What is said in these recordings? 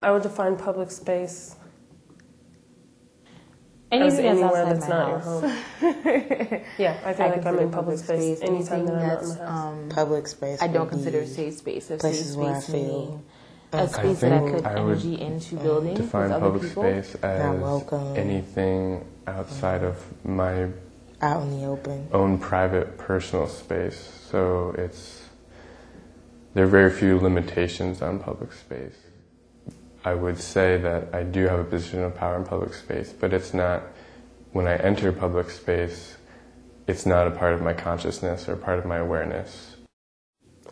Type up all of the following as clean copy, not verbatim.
I would define public space anything as anywhere that's that's not your house. home. Yeah, I feel like I'm in public space anytime that I'm not in the house. Public space. I don't consider safe space. If safe Places where I space feel meaning a space that I put I would energy into building with define other public people. space as welcome. anything outside of my Out in the open. own private personal space. So there are very few limitations on public space. I would say that I do have a position of power in public space, but it's not, when I enter public space, it's not a part of my consciousness or part of my awareness.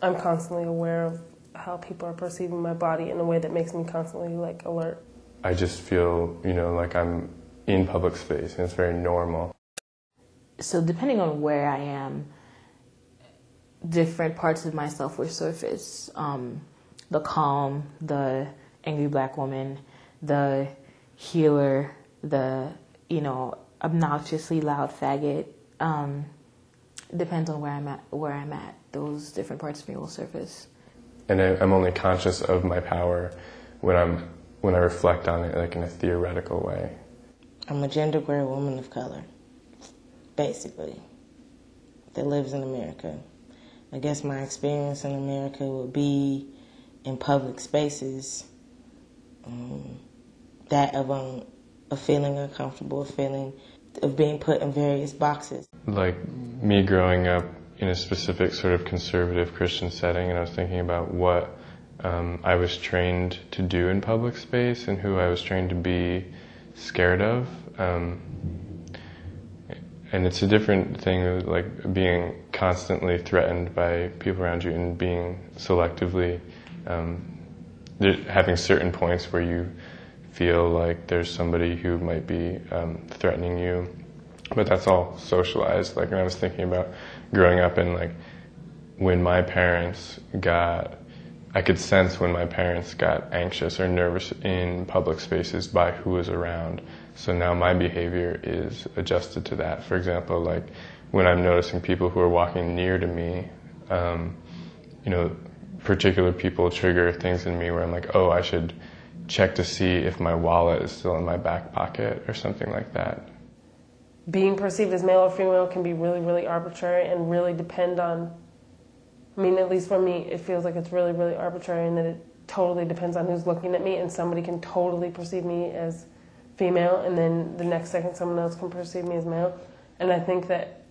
I'm constantly aware of how people are perceiving my body in a way that makes me constantly alert. I just feel, like I'm in public space, and it's very normal. So depending on where I am, different parts of myself will surface. The calm, the angry black woman, the healer, the, obnoxiously loud faggot. Depends on where I'm at. Those different parts of me will surface. And I'm only conscious of my power when I reflect on it in a theoretical way. I'm a genderqueer woman of color, basically, that lives in America. I guess my experience in America would be in public spaces, that of feeling uncomfortable, of being put in various boxes. Like me growing up in a specific sort of conservative Christian setting, and I was thinking about what I was trained to do in public space and who I was trained to be scared of. And it's a different thing, like being constantly threatened by people around you and being selectively, having certain points where you feel like there's somebody who might be threatening you. But that's all socialized. And I was thinking about growing up and when my parents I could sense when my parents got anxious or nervous in public spaces by who was around. So now my behavior is adjusted to that. For example, when I'm noticing people who are walking near to me, particular people trigger things in me where I'm like, oh, I should check to see if my wallet is still in my back pocket or something like that. Being perceived as male or female can be really, really arbitrary and really depend on, at least for me, it feels like it's really, really arbitrary and that it totally depends on who's looking at me, and somebody can totally perceive me as female and then the next second someone else can perceive me as male. And I think that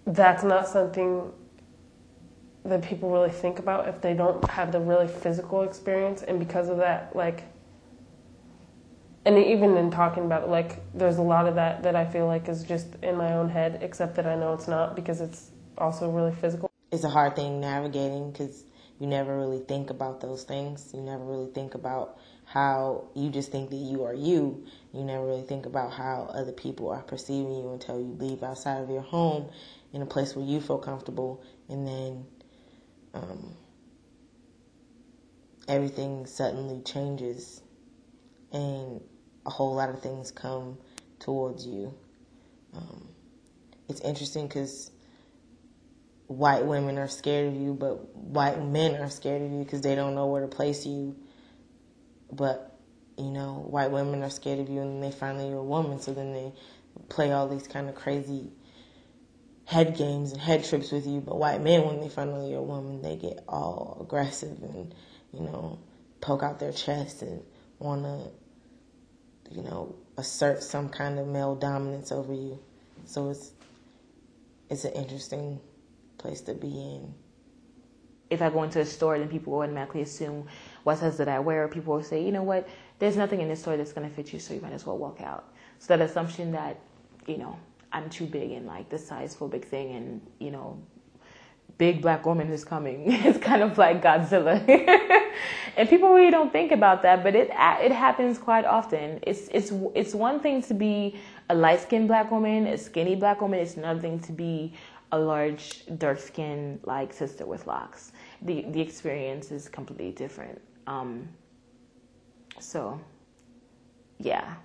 that's not something that people really think about if they don't have the really physical experience. And because of that, and even in talking about it, there's a lot of that I feel like is just in my own head, except that I know it's not because it's also really physical. It's a hard thing navigating because you never really think about those things. You never really think about how you just think that you are you. You never really think about how other people are perceiving you until you leave outside of your home in a place where you feel comfortable, and then everything suddenly changes and a whole lot of things come towards you. It's interesting because white women are scared of you, but white men are scared of you because they don't know where to place you. But, white women are scared of you and then they find that you're a woman, so then they play all these kind of crazy head games and head trips with you. But white men, when they find out you're a woman, they get all aggressive and, poke out their chest and want to, assert some kind of male dominance over you. So it's an interesting place to be in. If I go into a store, then people will automatically assume what size that I wear. People will say, you know what, there's nothing in this store that's going to fit you, so you might as well walk out. So that assumption that, I'm too big and this size phobic thing and, big black woman is coming. It's kind of like Godzilla. And people really don't think about that, but it happens quite often. It's one thing to be a light-skinned black woman, a skinny black woman. It's another thing to be a large, dark-skinned sister with locks. The experience is completely different. So, yeah.